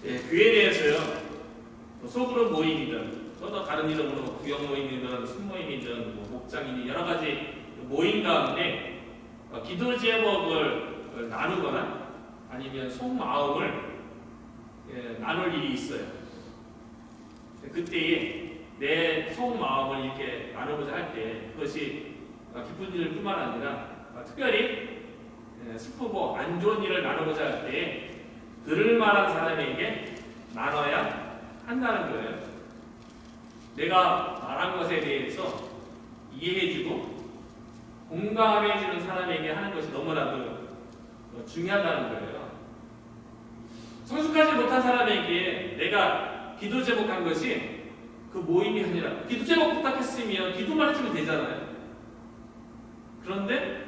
예, 교회 내에서요, 소그룹 모임이든 또 다른 이름으로 구역 모임이든 순모임이든 목장이니 여러 가지 모임 가운데 기도 제목을 나누거나 아니면 속마음을 나눌 일이 있어요. 그때에 내 속마음을 이렇게 나누고자 할 때 그것이 기쁜 일뿐만 아니라 특별히 슬프고 안 좋은 일을 나누고자 할 때에 들을 만한 사람에게 나눠야 한다는 거예요. 내가 말한 것에 대해서 이해해주고 공감해주는 사람에게 하는 것이 너무나도 중요하다는 거예요. 성숙하지 못한 사람에게 내가 기도 제목한 것이 그 모임이 아니라 기도 제목 부탁했으면 기도만 해주면 되잖아요. 그런데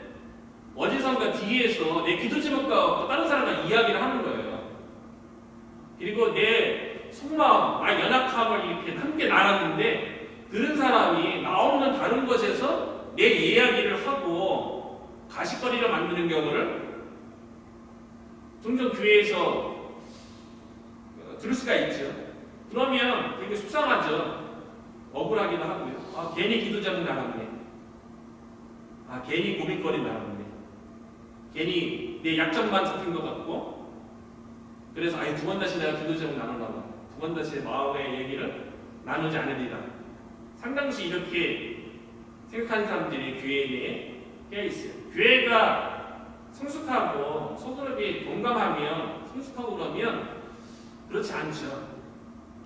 어디선가 뒤에서 내 기도 제목과 다른 사람과 이야기를 하는 거예요. 그리고 내 속마음, 나의 연약함을 이렇게 함께 나눴는데 들은 사람이 나 없는 다른 곳에서 내 이야기를 하고 가십거리를 만드는 경우를 종종 교회에서 들을 수가 있죠. 그러면 되게 속상하죠. 억울하기도 하고요. 괜히 기도 제목 나눴네. 괜히 고민거리 나눴네. 괜히 내 약점만 잡힌 것 같고 그래서 두 번 다시 내가 기도 제목 나누나 봐. 두 번 다시 마음의 얘기를 나누지 않으리라. 상당시 이렇게 생각하는 사람들이 교회 내에 껴있어요. 교회가 성숙하고 소그룹이 동감하면 성숙하고 그러면 그렇지 않죠.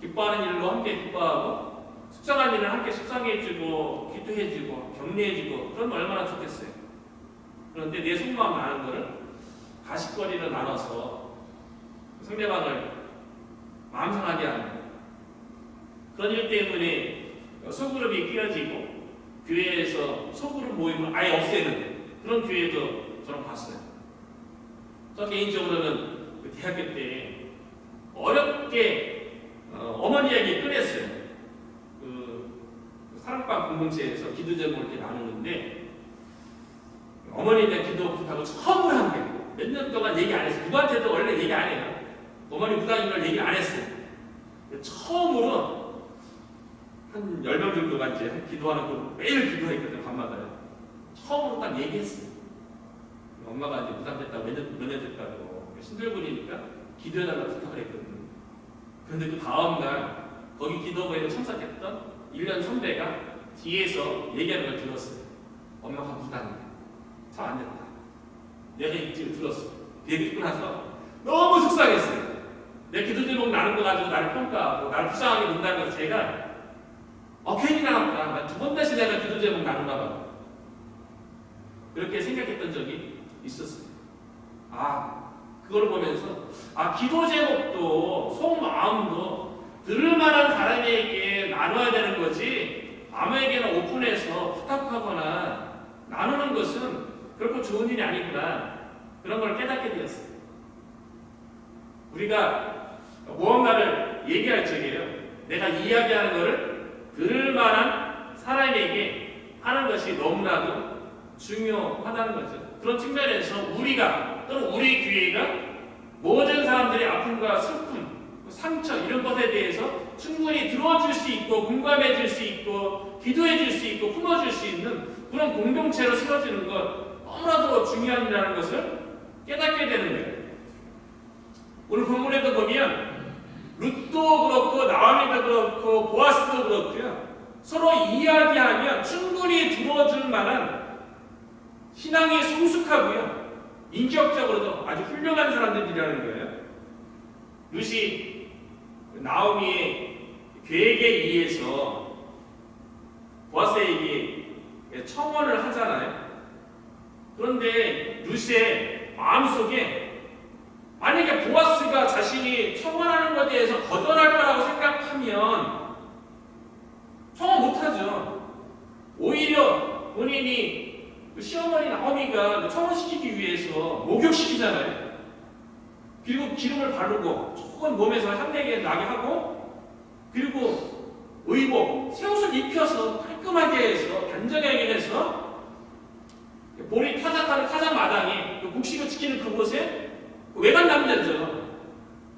기뻐하는 일로 함께 기뻐하고 속상한 일을 함께 속상해주고 기도해주고 격려해주고 그러면 얼마나 좋겠어요. 그런데 내 속마음 나는 거를 가십거리를 나눠서 상대방을 마음 상하게 하는 그런 일 때문에 소그룹이 끼어지고 교회에서 소그룹 모임을 아예 없애는 그런 교회도 저는 봤어요. 저 개인적으로는 그 대학교 때 어렵게 어머니에게 꺼냈어요. 그 사랑방 공동체에서 기도 제목을 이렇게 나누는데 어머니에 대한 기도 부탁을 처음으로 한 거예요. 몇 년 동안 얘기 안 했어요. 누구한테도 원래 얘기 안 해요. 어머니 무당인 걸 얘기 안 했어요. 처음으로 한 10명 정도가 이제 기도하는 거 매일 기도했거든요. 밤마다요. 처음으로 딱 얘기했어요. 엄마가 이제 무당 됐다고 몇 년 됐다고 신들분이니까 기도해달라고 부탁을 했거든요. 그런데 그 다음날 거기 기도부에 참석했던 1년 선배가 뒤에서 얘기하는 걸 들었어요. 엄마가 무당이야. 참 안 됐다. 내가 얘기를 들었어. 그 얘기 듣고 나서 너무 속상했어요. 내 기도 제목 나눈 거 가지고 나를 평가하고 나를 불쌍하게 본다는 걸 제가 괜히 나왔다. 두 번 다시 내가 기도 제목 나누나 봐. 그렇게 생각했던 적이 있었어요. 그걸 보면서 기도 제목도 속마음도 들을 만한 사람에게 나눠야 되는 거지 아무에게나 오픈해서 부탁하거나 나누는 것은 결코 좋은 일이 아니구나. 그런 걸 깨닫게 되었어요. 우리가 무언가를 얘기할 적에요. 내가 이야기하는 것을 들을 만한 사람에게 하는 것이 너무나도 중요하다는 거죠. 그런 측면에서 우리가 또는 우리 교회가 모든 사람들의 아픔과 슬픔, 상처 이런 것에 대해서 충분히 들어줄 수 있고 공감해 줄 수 있고 기도해 줄 수 있고 품어줄 수 있는 그런 공동체로 세워지는 것 너무나도 중요한 일이라는 것을 깨닫게 되는 거예요. 오늘 본문에도 보면 룻도 그렇고 나오미도 그렇고 보아스도 그렇고요. 서로 이야기하면 충분히 들어줄 만한 신앙이 성숙하고요. 인격적으로도 아주 훌륭한 사람들이라는 거예요. 룻이 나오미의 계획에 의해서 보아스에게 청혼을 하잖아요. 그런데 룻의 마음속에 만약에 보아스가 자신이 청혼하는 것에 대해서 거절할 거라고 생각하면 청혼 못하죠. 오히려 본인이 시어머니 나오미가 청혼시키기 위해서 목욕시키잖아요. 그리고 기름을 바르고 조금 몸에서 향내게 나게 하고 그리고 의복, 새 옷을 입혀서 깔끔하게 해서 단정하게 해서 볼이 타작하는 타작 마당에 곡식을 지키는 그곳에 외간 남자죠.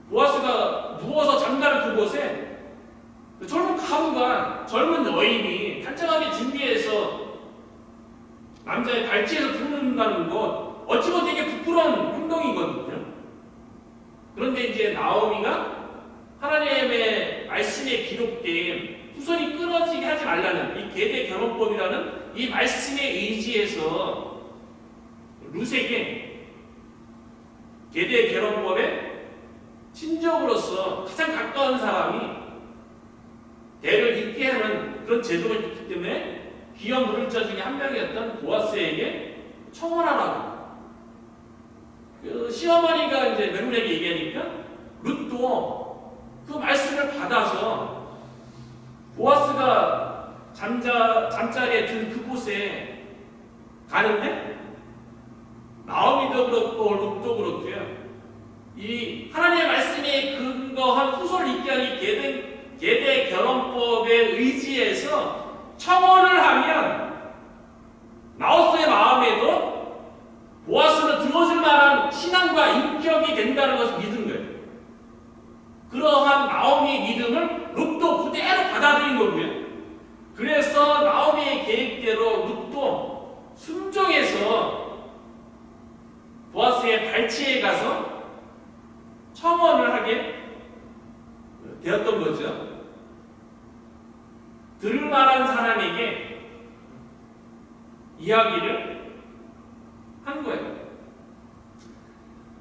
보아스가 누워서 잠자는 그곳에 그 젊은 가부가 젊은 여인이 단정하게 준비해서 남자의 발치에서 부른다는 것 어찌 보면 되게 부끄러운 행동이거든요. 그런데 이제 나오미가 하나님의 말씀에 기록된 후손이 끊어지게 하지 말라는 이 계대 결혼법이라는 이 말씀에 의지해서 룻에게 계대 결혼법의 친족으로서 가장 가까운 사람이 대를 잇게 하는 그런 제도가 있기 때문에 귀한 물을자 중에 한 명이었던 보아스에게 청혼하라고. 그 시어머니가 이제 메론에게 얘기하니까 룻도 그 말씀을 받아서 보아스가 잠자리에 든 그곳에 가는데 나오미도 그렇고 룻도 그렇고요. 이 하나님의 말씀에 근거한 후손을 잇게 하는 이 계대 결혼법에 의지해서 청혼을 하면 나호스의 마음에도 보아스는 들어줄 만한 신앙과 인격이 된다는 것을 믿은 거예요. 그러한 나오미의 믿음을 룻도 그대로 받아들인 거고요. 그래서 나오미의 계획대로 룻도 순종해서 보아스의 발치에 가서 청혼을 하게 되었던 거죠. 들을 만한 사람에게 이야기를 한 거예요.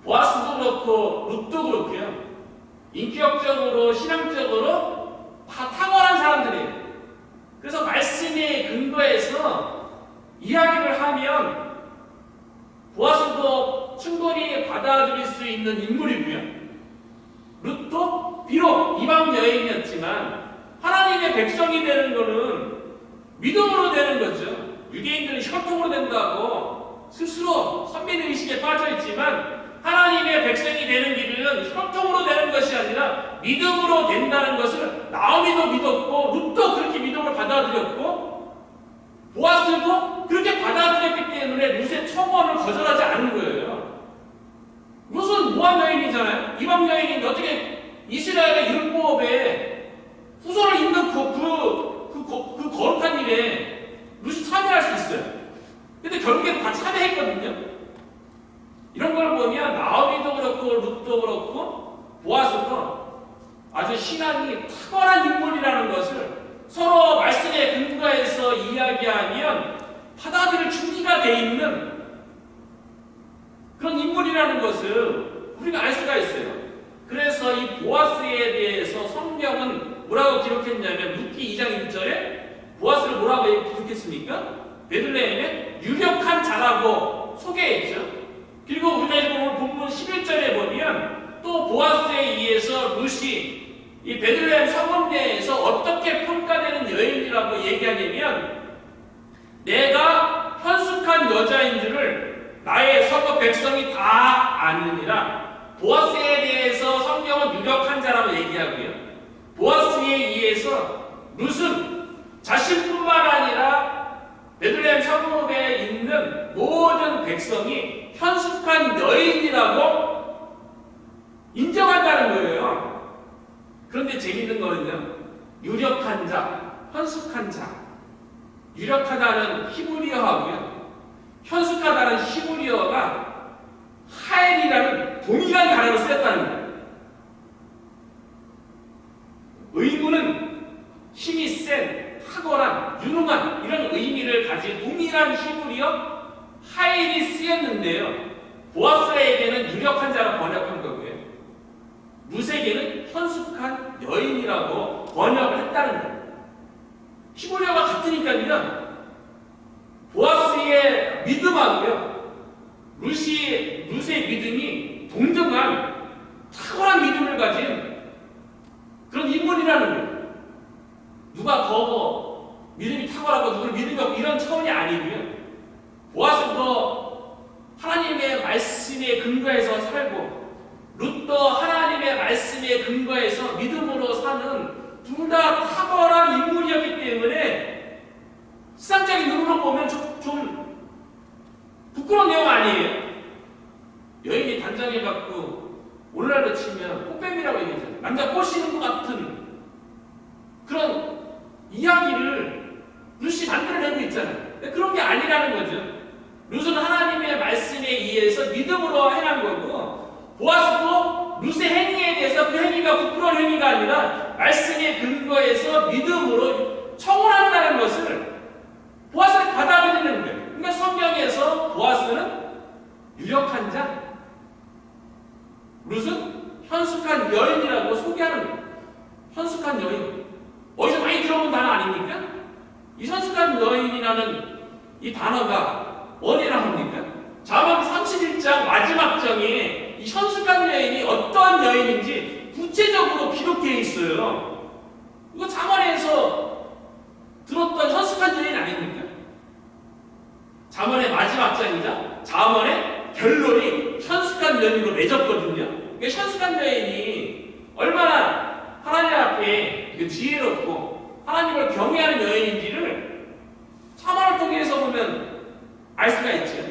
보아스도 그렇고 룻도 그렇고요. 인격적으로 신앙적으로 다 탁월한 사람들이에요. 그래서 말씀에 근거해서 이야기를 하면 보아스도 충분히 받아들일 수 있는 인물이고요. 룻도 비록 이방 여인이었지만 하나님의 백성이 되는 것은 믿음으로 되는 거죠. 유대인들은 혈통으로 된다고 스스로 선민의식에 빠져 있지만 하나님의 백성이 되는 길은 혈통으로 되는 것이 아니라 믿음으로 된다는 것을 나오미도 믿었고 룻도 그렇게 믿음을 받아들였고 보아스도 그렇게 받아들였기 때문에 룻의 청혼을 거절하지 않은 거예요. 룻은 모압 여인이잖아요. 이방 여인인데 어떻게 이스라엘의 율법에 후손을 잇는 그 거룩한 일에 룻이 참여할 수 있어요. 근데 결국엔 다 참여했거든요. 이런 걸 보면 나오미도 그렇고 룻도 그렇고 보아스도 아주 신앙이 탁월한 인물이라는 것을 서로 말씀에 근거해서 이야기하면 받아들일 준비가 돼 있는 그런 인물이라는 것을 우리가 알 수가 있어요. 그래서 이 보아스에 대해서 성경은 뭐라고 기록했냐면 룻기 2장 1절에 보아스를 뭐라고 기록했습니까? 베들레헴의 유력한 자라고 소개했죠. 그리고 우리가 오늘 본문 11절에 보면 또 보아스에 의해서 룻이 이 베들레헴 성읍 내에서 어떻게 평가되는 여인이라고 얘기하냐면 내가 현숙한 여자인 줄을 나의 성읍 백성이 다 아느니라. 보아스에 대해서 성경은 유력한 자라고 얘기하고요. 보아스에 의해서 룻은 자신뿐만 아니라 베들레헴 성읍에 있는 모든 백성이 현숙한 여인이라고 인정한다는 거예요. 그런데 재밌는 거는요. 유력한 자, 현숙한 자. 유력하다는 히브리어하고요. 현숙하다는 히브리어가 하엘이라는 동일한 단어로 쓰였다는 거예요. 의무는 힘이 센, 탁월한, 유능한 이런 의미를 가진 동일한 히브리어 하엘이 쓰였는데요. 보아스에게는 유력한 자로 번역한 거고요. 룻에게는 현숙한 여인이라고 번역을 했다는 거예요. 히브리어가 같으니까요. 보아스의 믿음하고요. 룻의 믿음이 동등한 탁월한 믿음을 가진 그런 인물이라는 거예요. 누가 더 믿음이 탁월하고 누구를 믿음이 없고 이런 차원이 아니고요. 보아스도 하나님의 말씀에 근거해서 살고 룻도 하나님의 말씀에 근거해서 믿음으로 사는 둘 다 탁월한 인물이었기 때문에 세상적인 눈으로 보면 좀 부끄러운 내용 아니에요. 여인이 단정해갖고 오늘날로 치면 꽃뱀이라고 얘기하죠. 남자 꼬시는 것 같은 그런 이야기를 룻이 만들어내고 있잖아요. 근데 그런 게 아니라는 거죠. 룻은 하나님의 말씀에 의해서 믿음으로 행한 거고, 보아스도 룻의 행위에 대해서 그 행위가 부끄러운 행위가 아니라 말씀의 근거에서 믿음으로 청혼한다는 것을 보아스를 받아들이는 거예요. 그러니까 성경에서 보아스는 유력한 자, 룻은 현숙한 여인이라고 소개하는 거예요. 현숙한 여인. 어디서 많이 들어본 단어 아닙니까? 이 현숙한 여인이라는 이 단어가 어디라 합니까? 자막 31장 마지막 장에 이 현숙한 여인이 어떠한 여인인지 구체적으로 기록되어 있어요. 이거 잠언에서 들었던 현숙한 여인 아닙니까? 잠언의 마지막 장이자 잠언의 결론이 현숙한 여인으로 맺었거든요. 그러니까 현숙한 여인이 얼마나 하나님 앞에 지혜롭고 하나님을 경외하는 여인인지를 잠언을 통해서 보면 알 수가 있죠.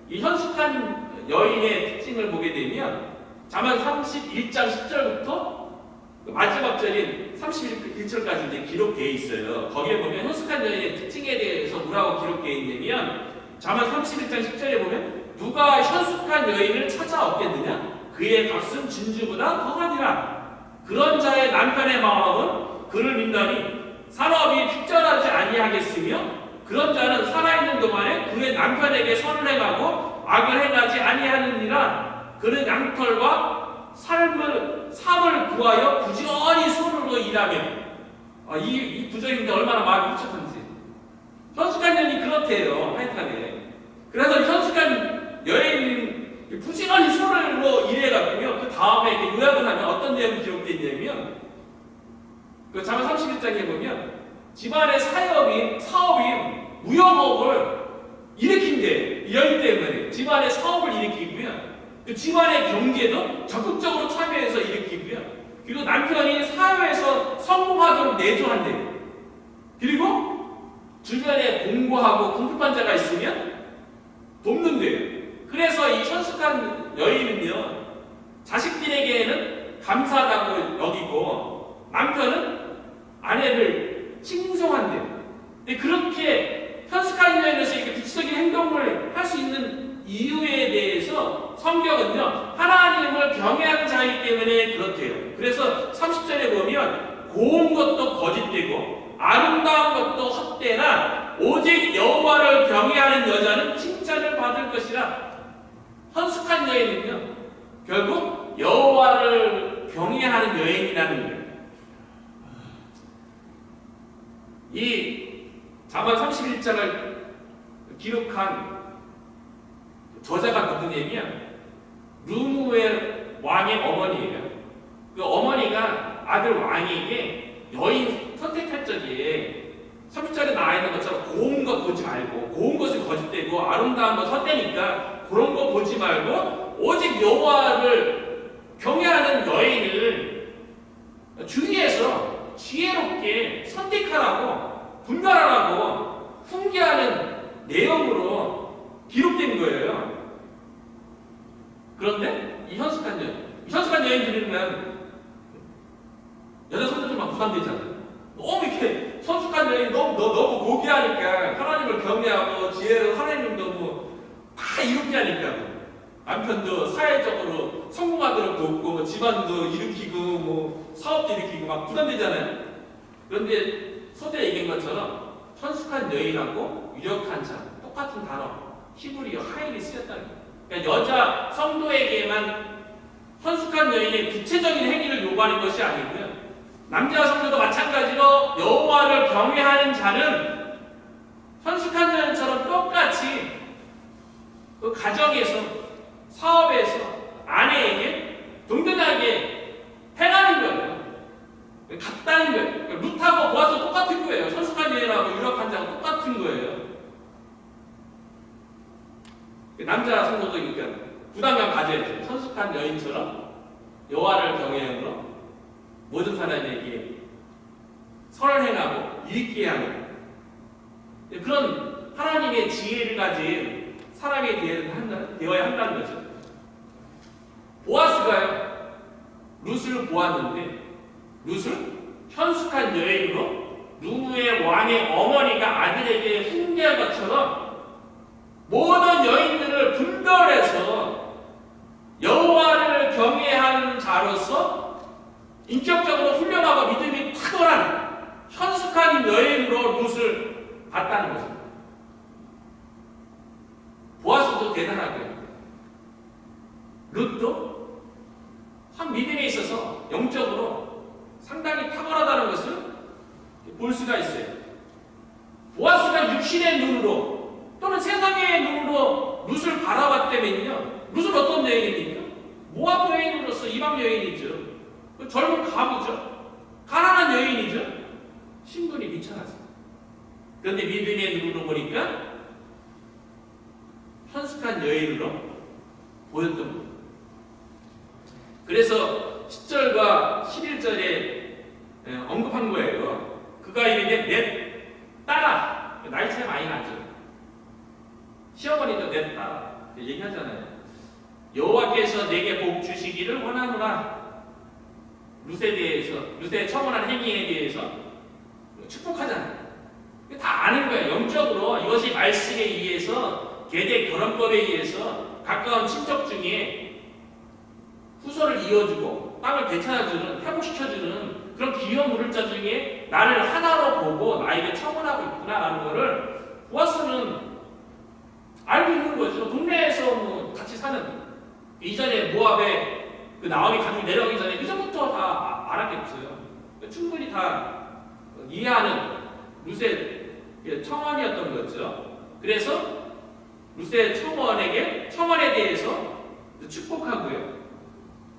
이 현숙한 여인의 특징을 보게 되면 잠언 31장 10절부터 마지막 절인 31절까지 이제 기록되어 있어요. 거기에 보면 현숙한 여인의 특징에 대해서 뭐라고 기록되어 있냐면 잠언 31장 10절에 보면 누가 현숙한 여인을 찾아 얻겠느냐? 그의 값은 진주보다 더하니라. 그런 자의 남편의 마음은 그를 믿나니 산업이 픽절하지 아니하겠으며 그런 자는 살아있는 동안에 그의 남편에게 선을 행하고 악을 행하지 아니하느니라. 그는 양털과 삶을 구하여 부지런히 손으로 일하며 이 부정인데 얼마나 마음이 흡착한지. 현숙한 여인이 그렇대요. 하여튼간에. 그래서 현숙한 여인은 부지런히 손으로 일해가지고요. 그 다음에 요약을 하면 어떤 내용이 기록되어 있냐면 그 잠언 31장에 보면 집안의 사업인 무역업을 일으킨대. 이 여인 때문에 집안의 사업을 일으키고요. 그 집안의 경제도 적극적으로 참여해서 일으키고요. 그리고 남편이 사회에서 성공하도록 내조한대요. 그리고 주변에 공부하고 궁핍한 자가 있으면 돕는데요. 그래서 이 현숙한 여인은요, 자식들에게는 감사하다고 여기고 남편은 아내를 칭송한대요. 근데 그렇게 현숙한 여인으로서 이렇게 구체적인 행동을 할 수 있는 이유에 대해서 성경은요, 하나님을 경외하는 자이기 때문에 그렇대요. 그래서 30절에 보면 고운 것도 거짓되고 아름다운 것도 헛되나 오직 여호와를 경외하는 여자는 칭찬을 받을 것이라. 현숙한 여인은요, 결국 여호와를 경외하는 여인이라는 거예요. 이 잠언 31장을 기록한 저자가 누구냐면 르무엘 왕의 어머니예요. 그 어머니가 아들 왕에게 여인 선택할 적에 30절에 나와 있는 것처럼 고운 것 보지 말고 고운 것은 거짓되고 아름다운 것 헛되니까 그런 거 보지 말고 오직 여호와를 경외하는 여인을 주위에서 지혜롭게 선택하라고 분별하라고 훈계하는 내용으로 기록된 거예요. 그런데 이 현숙한 여인 들으면 여자 손들이 막 부담되잖아요. 너무 이렇게 현숙한 여인이 너무 고귀하니까 하나님을 경외하고 지혜로 하나님 너무 다 이롭게 하니까 남편도 사회적으로 성공하도록 돕고 집안도 일으키고 뭐 사업도 일으키고 막 부담되잖아요. 그런데 서두에 얘기한 것처럼 현숙한 여인하고 유력한 자 똑같은 단어 히브리어 하일이 쓰였다는 거예요. 그러니까 여자 성도에게만 현숙한 여인의 구체적인 행위를 요구하는 것이 아니고요. 남자 성도도 마찬가지로 여호와를 경외하는 자는 현숙한 여인처럼 똑같이 그 가정에서 사업에서 아내에게 동등하게 행하는 거예요. 같다는 거예요. 룻하고 보아스도 똑같은 거예요. 현숙한 여인하고 유력한 자가 똑같은 거예요. 남자 성도도 그러니까 부담감 가져야죠. 현숙한 여인처럼 여호와를 경외함으로 모든 사람에게 선을 행하고 유익게 하는 그런 하나님의 지혜를 가진 사람이 되어야 한다는 거죠. 보아스가요, 룻을 보았는데 룻은 현숙한 여인으로 누구의 왕의 어머니가 아들에게 훈계한 것처럼 모든 여인들을 분별해서 여호와를 경외하는 자로서 인격적으로 훌륭하고 믿음이 탁월한 현숙한 여인으로 룻을 봤다는 것입니다. 보아스도 대단하고요. 룻도 참 믿음에 있어서 영적으로 상당히 탁월하다는 것을 볼 수가 있어요. 보아스가 육신의 눈으로 또는 세상의 눈으로 룻을 바라봤다면요, 룻은 어떤 여인입니까? 모압 여인으로서 이방 여인이죠. 젊은 가부죠. 가난한 여인이죠. 신분이 비천하죠. 그런데 믿음의 눈으로 보니까 현숙한 여인으로 보였던 겁니다. 그래서 10절과 11절에 언급한 거예요. 그가 이르되 내 딸아, 나이 차이 많이 나죠. 시어머니도 내 딸아 얘기하잖아요. 여호와께서 내게 복 주시기를 원하노라. 룻에 대해서, 룻의 청혼한 행위에 대해서 축복하잖아요. 다 아는 거예요. 영적으로 이것이 말씀에 의해서 계대 결혼법에 의해서 가까운 친척 중에 후손을 이어주고 땅을 되찾아주는, 회복시켜주는 그런 귀한 물을자 중에 나를 하나로 보고 나에게 청혼하고 있구나라는 것을 보아스는 알고 있는 거죠. 동네에서 뭐 같이 사는, 이전에 모압에 그 나오미 가족이 내려오기 전에 그전부터 다 알았겠죠. 충분히 다 이해하는 룻의 청원이었던 거죠. 그래서 룻의 청원에 대해서 축복하고요.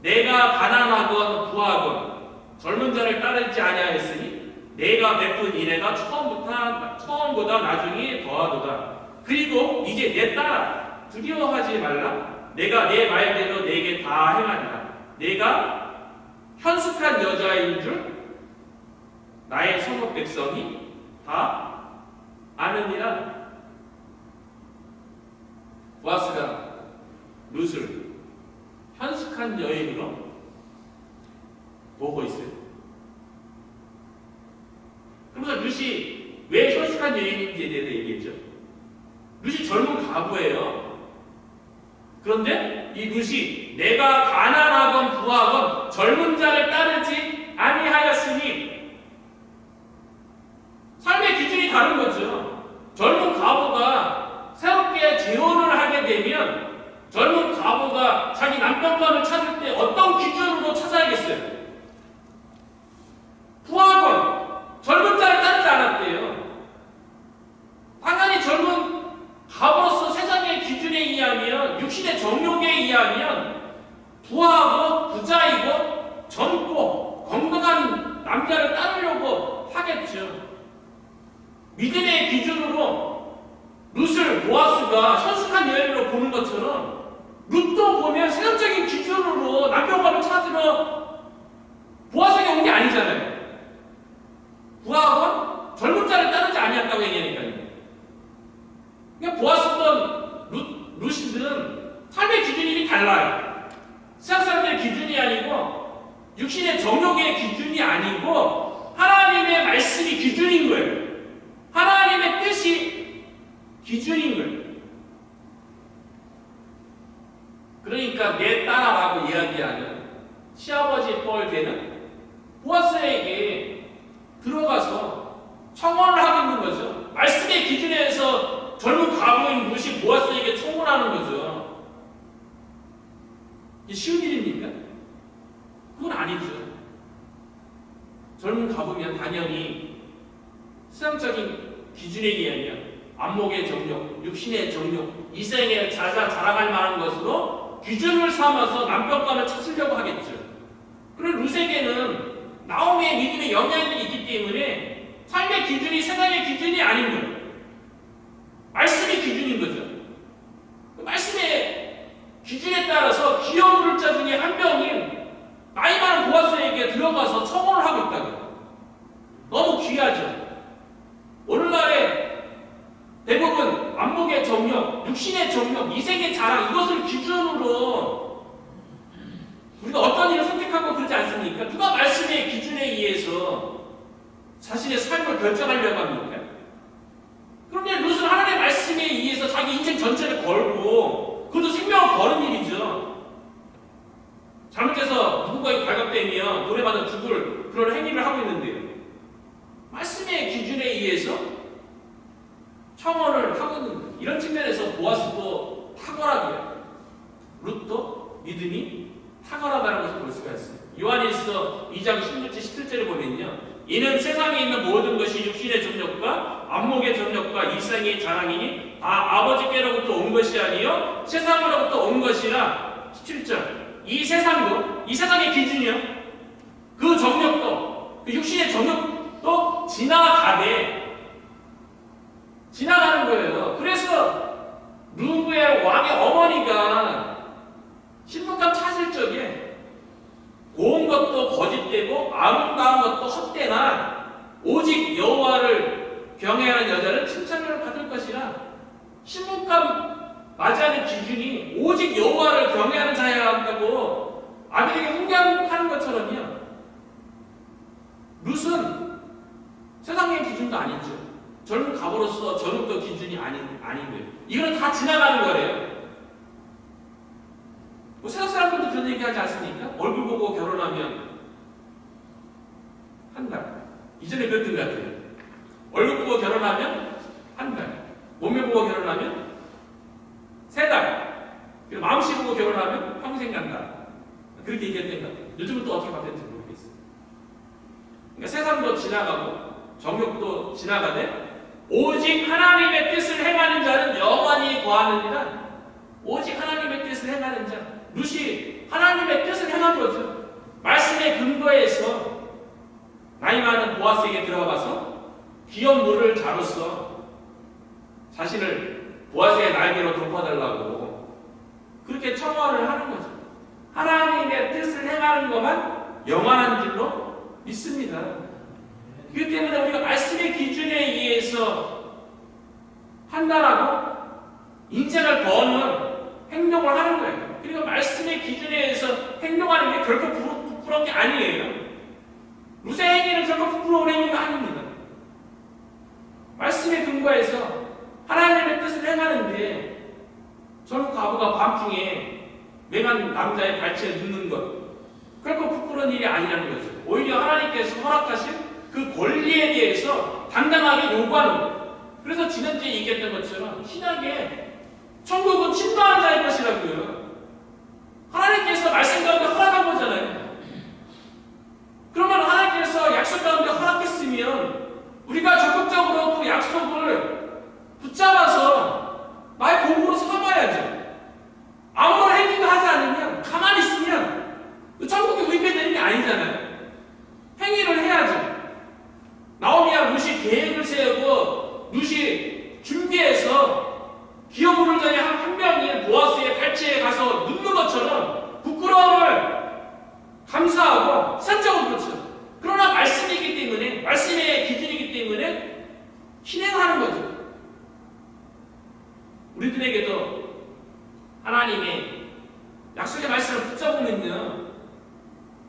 내가 가난하건 부하건 젊은 자를 따르지 아니하였으니 내가 베푼 이래가 처음보다 나중에 더하도다. 그리고 이제 내 딸아, 두려워하지 말라. 내가 내 말대로 내게 다 행하리라. 내가 현숙한 여자인 줄 나의 성읍 백성이 다 아느니라. 보아스가 룻을 현숙한 여인으로 보고 있어요. 그러면서 룻이 왜 현숙한 여인인지에 대해서 얘기했죠. 룻이 젊은 가부예요. 그런데 이 룻이 내가 가난하건 부하건 젊은 자를 따르지 아니하였으니, 삶의 기준이 다른 거죠. 젊은 가부가 새롭게 재혼을 하게 되면 젊은 가부가 자기 남편감을 찾을 때 어떤 기준으로 찾아야겠어요? 부하건 젊은 자를 따르지 않았대요. 당연히 젊은 가부로서 세상의 기준에 의하면, 육신의 정욕에 의하면 부하고 부자이고 젊고 건강한 남자를 따르려고 하겠죠. 믿음의 기준으로 룻을 보아스가 현숙한 여인으로 보는 것처럼 룻도 보면 세상적인 기준으로 남편감을 찾으러 보아스에게 온 게 아니잖아요. 부하건 젊은 자를 따르지 아니었다고 얘기하니까요. 그러니까 보았었던 룻이들은 삶의 기준이 이미 달라요. 세상 사람들의 기준이 아니고 육신의 정욕의 기준이 아니고 하나님의 말씀이 기준인 거예요. 하나님의 뜻이 기준인 거예요. 그러니까 내 딸아라고 이야기하는 시아버지 뻘 되는 보아스에게 들어가서 청혼을 하고 있는 거죠. 말씀의 기준에서 젊은 가부인 룻이 보아스에게 청혼하는 거죠. 이게 쉬운 일입니까? 그건 아니죠. 젊은 가부면 당연히 세상적인 기준에 의하면 안목의 정욕, 육신의 정욕, 이생에 자랑할 만한 것으로 기준을 삼아서 남편감을 찾으려고 하겠죠. 그런 룻에게는 나오미의 믿음의 영향이 있기 때문에 삶의 기준이 세상의 기준이 아닌 거예요. 말씀이 기준인 거죠. 그 말씀의 기준에 따라서 기업 물자 중에 한 명인 나이 많은 보아스에게 들어가서 청혼을 하고 있다고요. 너무 귀하죠. 오늘날에 대부분 안목의 정욕, 육신의 정욕, 이생의 자랑, 이것을 기준으로 우리가 어떤 일을 선택하고 그러지 않습니까? 않습니까? 누가 말씀의 기준에 의해서 자신의 삶을 결정하려고 합니까? 그런데 룻은 하나님의 말씀에 의해서 자기 인생 전체를 걸고, 그것도 생명을 거는 일이죠. 잘못해서 누군가에게 발각되면 노래받아 죽을 그런 행위를 하고 있는데요. 말씀의 기준에 의해서 청원을 하고 있는, 이런 측면에서 보아스도 탁월하고요, 룻도 믿음이 탁월하다는 것을 볼 수가 있어요. 요한일서 2장 16절 17절을 보면요, 이는 세상에 있는 모든 것이 육신의 정욕과 안목의 정욕과 이생의 자랑이니 다 아버지께로부터 온 것이 아니요 세상으로부터 온 것이라. 17절, 이 세상도, 이 세상의 기준이요, 그 정욕도, 그 육신의 정욕도 지나가는 거예요. 그래서 누구의 왕의 어머니가 신부감 찾을 적에 고운 것도 거짓되고 아름다운 것도 헛되나 오직 여호와를 경외하는 여자는 칭찬을 받을 것이라. 신부감 맞이하는 기준이 오직 여호와를 경외하는 자여야 한다고 아들에게 훈계하는 것처럼요, 룻은 세상의 기준도 아니죠. 젊은 가보로서 저녁도 기준이 아닌 거예요. 이거는 다 지나가는 거래요. 뭐 세상 사람들도 그런 얘기 하지 않습니까? 얼굴 보고 결혼하면 한 달. 이전에 그랬던 것 같아요. 얼굴 보고 결혼하면 한 달. 몸매 보고 결혼하면 3달. 그리고 마음씨 보고 결혼하면 평생 간다. 그렇게 얘기했던 것 같아요. 요즘은 또 어떻게 바뀌었는지 모르겠어요. 그러니까 세상도 지나가고 정욕도 지나가되 오직 하나님의 뜻을 행하는 자는 영원히 거하느니라. 오직 하나님의 뜻을 행하는 자. 룻이 하나님의 뜻을 행한 거죠. 말씀의 근거에서 나이 많은 보아스에게 들어가서 귀한 물을 자로써 자신을 보아스의 날개로 덮어달라고 그렇게 청원을 하는 거죠. 하나님의 뜻을 행하는 것만 영원한 줄로 믿습니다. 그렇기 때문에 우리가 말씀의 기준에 의해서 판단하고 인생을 거는 행동을 하는 거예요. 그리고 말씀의 기준에 의해서 행동하는 게 결코 부끄러운 게 아니에요. 룻의 행위는 결코 부끄러운 행위가 아닙니다. 말씀의 근거에서 하나님의 뜻을 행하는데 젊은 과부가 밤중에 맹한 남자의 발치에 눕는 것, 결코 부끄러운 일이 아니라는 거죠. 오히려 하나님께서 허락하신 그 권리에 대해서 당당하게 요구하는 거예요. 그래서 지난주에 얘기했던 것처럼 신약에 천국은 침도하는 자의 것이라고요. 하나님께서 말씀 가운데 허락한 거잖아요. 그러면 하나님께서 약속 가운데 허락했으면 우리가 적극적으로 그 약속을 붙잡아서 나의 복으로 삼아야죠. 아무런 행위도 하지 않으면, 가만히 있으면 천국에 의배되는 게 아니잖아요. 행위를 해야죠. 나오미와 룻이 계획을 세우고 룻이 준비해서 기업물을 전에 한 명이 보아스의 발치에 가서 눕는 것처럼 부끄러움을 감사하고 산적으로 그렇죠. 그러나 말씀이기 때문에, 말씀의 기준이기 때문에 실행하는 거죠. 우리들에게도 하나님의 약속의 말씀을 붙잡으면요,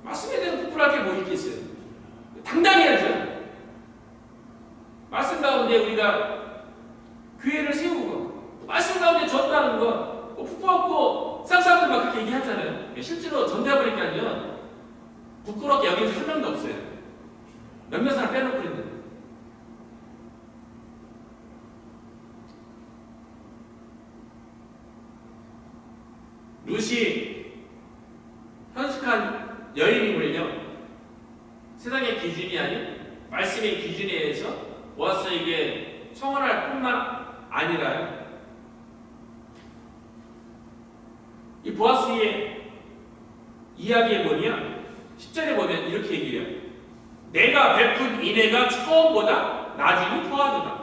말씀에 대해서 부끄러울 게 뭐 있겠어요. 당당해야죠. 말씀 가운데 우리가 교회를 세우고 말씀 가운데 전다는 거 부끄럽고 쌍쌍들 막 그렇게 얘기하잖아요. 실제로 전대해버리니까요 부끄럽게 여기는 한 명도 없어요. 몇몇 사람 빼놓고 있는데. 룻이 현숙한 여인임을요, 세상의 기준이 아닌 말씀의 기준에 의해서 보아스에게 청원할 뿐만 아니라 이 보아스의 이야기에 보면 10절에 보면 이렇게 얘기해요. 내가 베푼 인애가 처음보다 나중이 더하더라.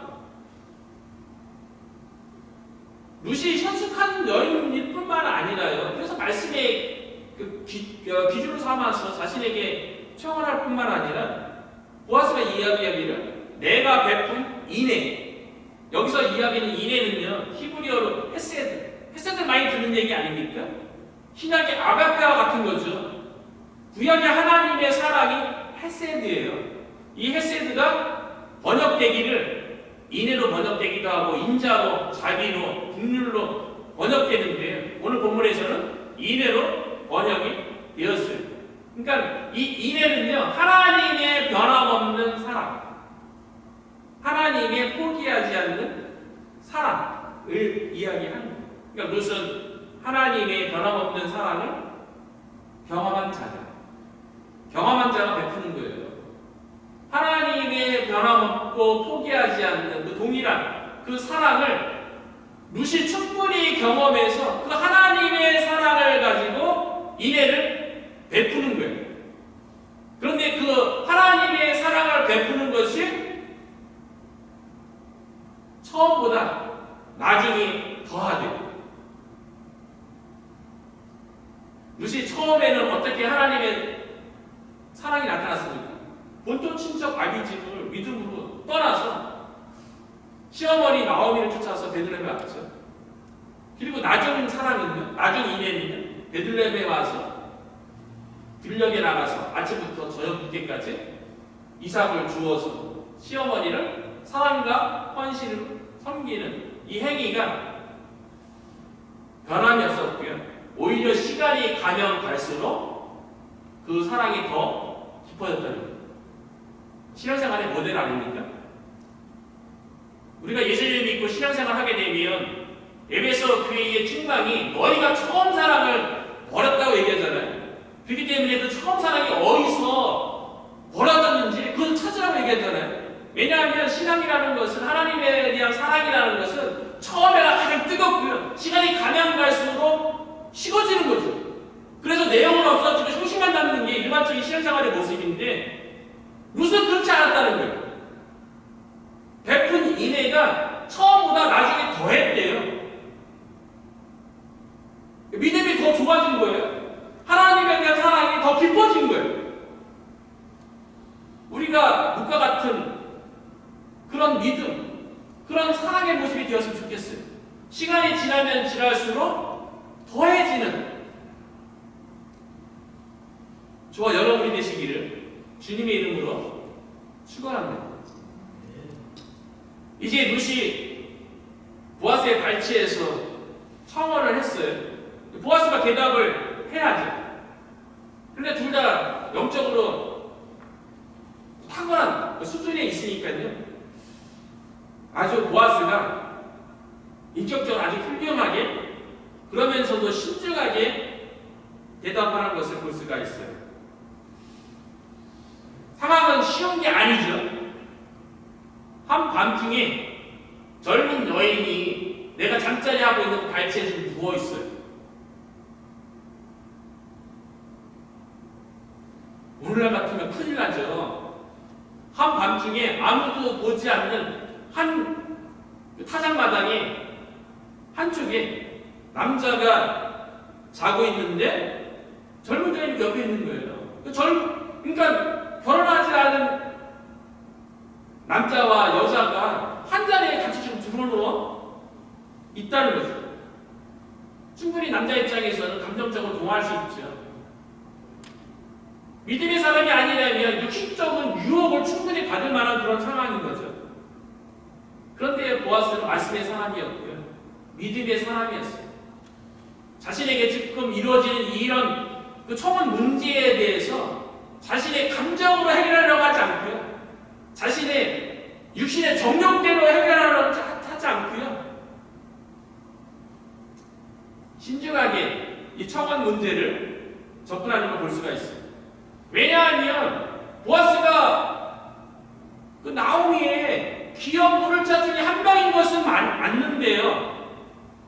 룻이 현숙한 여인일 뿐만 아니라요, 그래서 말씀의 기준을 삼아서 자신에게 청원할 뿐만 아니라 보아스가 이야기하기를 내가 베푼 인애, 여기서 이야기하는 인애는요 히브리어로 헤세드 많이 듣는 얘기 아닙니까? 신약의 아가페와 같은 거죠. 구약의 하나님의 사랑이 헤세드예요. 이 헤세드가 번역되기를 인애로 번역되기도 하고 인자로, 자비로, 긍휼로 번역되는데 오늘 본문에서는 인애로 번역이 되었어요. 그러니까 이 인애는요, 하나님의 변함없는 사랑, 하나님의 포기하지 않는 사랑을 이야기하는 거예요. 그러니까 무슨 하나님의 변함없는 사랑을 경험한 자가 베푸는 거예요. 하나님의 변함없고 포기하지 않는 그 동일한 그 사랑을 룻이 충분히 경험해서 그 하나님의 사랑을 가지고 인애를 베푸는 거예요. 그런데 그 하나님의 사랑을 베푸는 것이 처음보다 나중에 더하되고, 룻이 처음에는 어떻게 하나님의 사랑이 나타났습니까? 본토 친척 아비집을 믿음으로 떠나서 시어머니 나오미를 쫓아서 베들레헴에 왔죠. 그리고 나중 사랑은요, 나중 인애는요, 베들레헴에 와서 들녘에 나가서 아침부터 저녁 늦게까지 이삭을 주어서 시어머니를 사랑과 헌신을 섬기는 이 행위가 변함이 없었고요. 오히려 시간이 가면 갈수록 그 사랑이 더 깊어졌다는 거예요. 신앙생활의 모델 아닙니까? 우리가 예수님을 믿고 신앙생활을 하게 되면 에베소 교회의 책망이 너희가 처음 사랑을 버렸다고 얘기하잖아요. 그렇기 때문에 그 처음 사랑이 어디서 버려졌는지 그걸 찾으라고 얘기하잖아요. 왜냐하면 신앙이라는 것은, 하나님에 대한 사랑이라는 것은 처음에는 가장 뜨겁고요, 시간이 가면 갈수록 식어지는 거죠. 그래서 내용은 없어지고 형식만 남는 게 일반적인 신앙생활의 모습인데 룻은 그렇지 않았다는 거예요. 베푼 인애가 처음보다 나중에 더했대요. 믿음이 더 좋아진 거예요. 하나님에 대한 사랑이 더 깊어진 거예요. 우리가 룻과 같은 그런 믿음, 그런 사랑의 모습이 되었으면 좋겠어요. 시간이 지나면 지날수록 더해지는 저와 여러분이 되시기를 주님의 이름으로 축원합니다. 이제 룻이 보아스의 발치에서 청혼을 했어요. 보아스가 대답을 해야죠. 그런데 둘 다 영적으로 탁월한 수준에 있으니까요, 아주 보아스가 인격적으로 아주 훌륭하게, 그러면서도 신중하게 대답하는 것을 볼 수가 있어요. 상황은 쉬운 게 아니죠. 한밤중에 젊은 여인이 내가 잠자리 하고 있는 발치에 좀 누워 있어요. 오늘날 같으면 큰일 나죠. 한밤중에 아무도 보지 않는 한 타작마당에 한쪽에 남자가 자고 있는데 젊은 여인이 옆에 있는 거예요. 그러니까 결혼하지 않은 남자와 여자가 한 자리에 같이 좀 들어누워 있다는 거죠. 충분히 남자 입장에서는 감정적으로 동화할 수 있죠. 믿음의 사람이 아니라면 육신적인 유혹을 충분히 받을 만한 그런 상황인 거죠. 그런데 보아스는 말씀의 사람이었고요, 믿음의 사람이었어요. 자신에게 지금 이루어지는 이런 그 청혼 문제에 대해서 자신의 감정으로 해결하려고 하지 않고요, 자신의 육신의 정욕대로 해결하려고 하지 않고요, 신중하게 이 청혼 문제를 접근하는 걸 볼 수가 있어요. 왜냐하면 보아스가 그 나오미의 귀한 물을자 중에 한 명인 것은 맞는데요,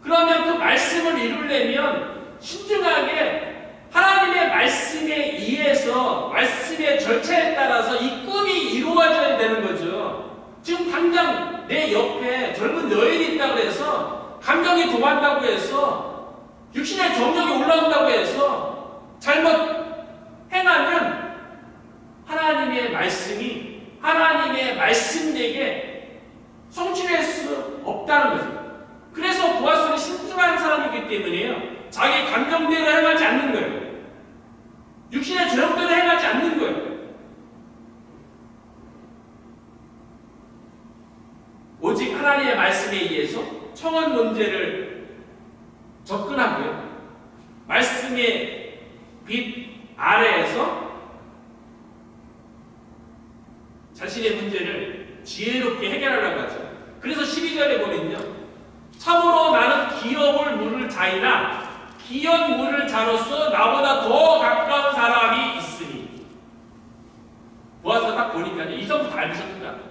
그러면 그 말씀을 이루려면 신중하게 하나님의 말씀에 의해서, 말씀의 절차에 따라서 이 꿈이 이루어져야 되는 거죠. 지금 당장 내 옆에 젊은 여인이 있다고 해서, 감정이 동한다고 해서, 육신의 정력이 올라온다고 해서 잘못 행하면 하나님의 말씀이, 하나님의 말씀에게 성취될 수 없다는 거죠. 그래서 보아스는 신중한 사람이기 때문에요, 자기 감정대로 행하지 않는 거예요. 육신의 저녁대로 행하지 않는 거예요. 청원 문제를 접근하고요. 말씀의 빛 아래에서 자신의 문제를 지혜롭게 해결하려고 하죠. 그래서 12절에 보면요. 참으로 나는 기업을 물을 자이나 기업 물을 자로서 나보다 더 가까운 사람이 있으니. 보아스가 딱 보니까요. 이 점도 다 알으셨던 것 같아요.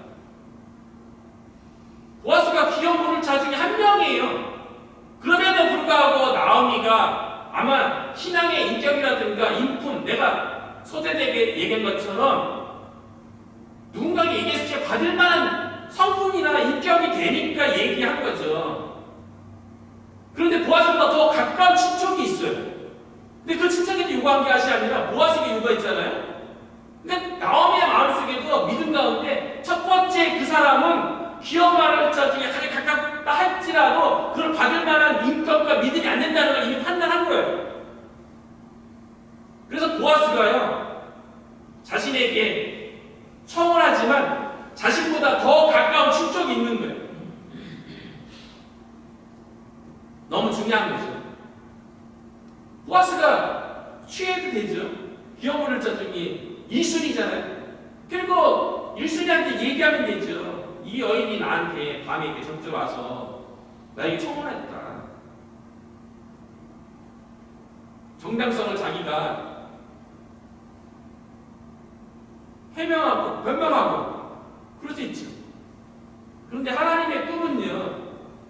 보아스가 기업 물을 자 중에 한 명이에요. 그럼에도 불구하고 나오미가 아마 신앙의 인격이라든가 인품, 내가 소대에게 얘기한 것처럼 누군가에게 얘기했을 때 받을 만한 성분이나 인격이 되니까 얘기한 거죠. 그런데 보아스보다 더 가까운 친척이 있어요. 근데 그 친척에도 요구한 게 아니라 보아스에게 요구했잖아요. 근데 나오미의 마음속에도 믿음 가운데 첫 번째 그 사람은 기업 말을 자 중에 가장 가깝다 할지라도 그걸 받을 만한 인격과 믿음이 안 된다는 걸 이미 판단한 거예요. 그래서 보아스가요, 자신에게 청혼하지만 자신보다 더 가까운 친척이 있는 거예요. 너무 중요한 거죠. 보아스가 취해도 되죠. 기업을 자 중에 1순위잖아요. 그리고 1순위한테 얘기하면 되죠. 이 여인이 나한테 밤에 이렇게 적들 와서 나에게 청혼했다. 정당성을 자기가 해명하고 변명하고 그럴 수 있죠. 그런데 하나님의 꿈은요,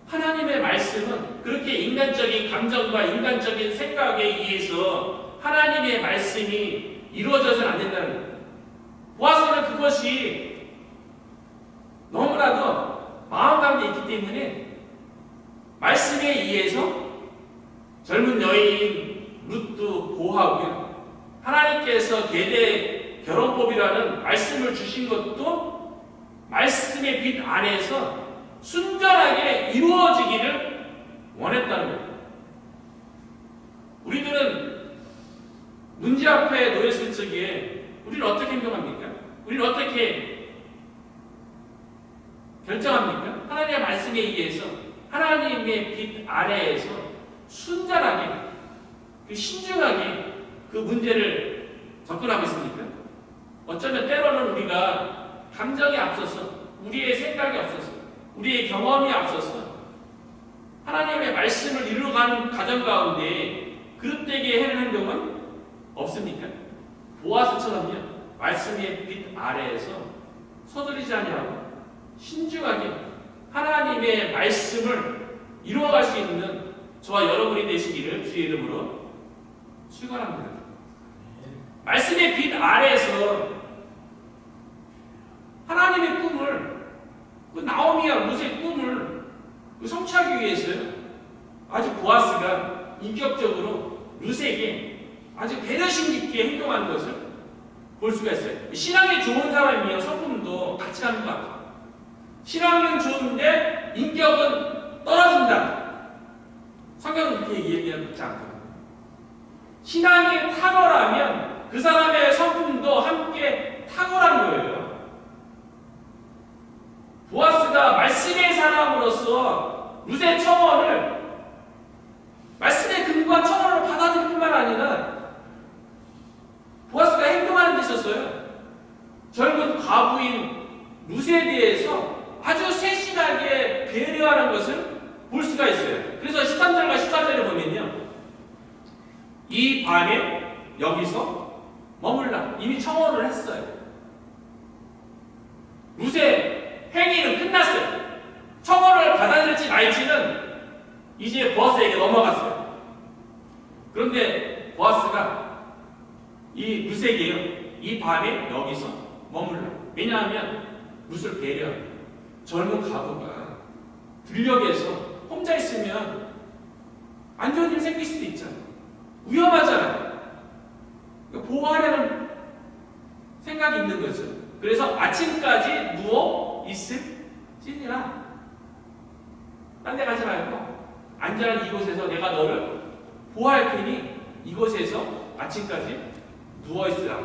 하나님의 말씀은 그렇게 인간적인 감정과 인간적인 생각에 의해서 하나님의 말씀이 이루어져서는 안 된다는 거예요. 보아스는 그것이 너무나도 마음 가운데 있기 때문에 말씀에 의해서 젊은 여인 룻도 보호하고요. 하나님께서 계대 결혼법이라는 말씀을 주신 것도 말씀의 빛 안에서 순전하게 이루어지기를 원했다는 거예요. 우리들은 문제 앞에 놓였을 적에 우리는 어떻게 행동합니까? 우리는 어떻게 결정합니까? 하나님의 말씀에 의해서 하나님의 빛 아래에서 순전하게 신중하게 그 문제를 접근하고 있습니까? 어쩌면 때로는 우리가 감정이 앞서서 우리의 생각이 앞서서 우리의 경험이 앞서서 하나님의 말씀을 이루어가는 과정 가운데 그릇되게 하는 행동은 없습니까? 보아스처럼요, 말씀의 빛 아래에서 서두르지 아니하고 신중하게 하나님의 말씀을 이루어갈 수 있는 저와 여러분이 되시기를 주의 이름으로 축원합니다. 말씀의 빛 아래에서 하나님의 꿈을, 그 나오미와 룻의 꿈을 성취하기 위해서요, 아주 보아스가 인격적으로 룻에게 아주 배려심 있게 행동하는 것을 볼 수가 있어요. 신앙이 좋은 사람이면 성품도 같이 가는 것 같아요. 신앙은 좋은데 인격은 떨어진다. 성경은 그렇게 얘기하지 않거든요. 신앙이 탁월하면 그 사람의 성품도 함께 탁월한 거예요. 보아스가 말씀의 사람으로서 룻의 청원을 말씀의 근거한 청원을 받아들일 뿐만 아니라 보아스가 행동하는 데 있었어요. 젊은 과부인 룻에 대해서 아주 세심하게 배려하는 것을 볼 수가 있어요. 그래서 13절과 14절에 보면요, 이 밤에 여기서 머물라. 이미 청혼을 했어요. 룻의 행위는 끝났어요. 청혼을 받아들일지 말지는 이제 보아스에게 넘어갔어요. 그런데 보아스가 이 룻에게요, 이 밤에 여기서 머물라. 왜냐하면 룻을 배려해요. 젊은 가부가 들녘에서 혼자 있으면 안 좋은 일 생길 수도 있잖아요. 위험하잖아요. 그러니까 보호하려는 생각이 있는 거죠. 그래서 아침까지 누워 있을지니라. 딴 데 가지 말고 안전한 이곳에서 내가 너를 보호할 테니 이곳에서 아침까지 누워 있으라.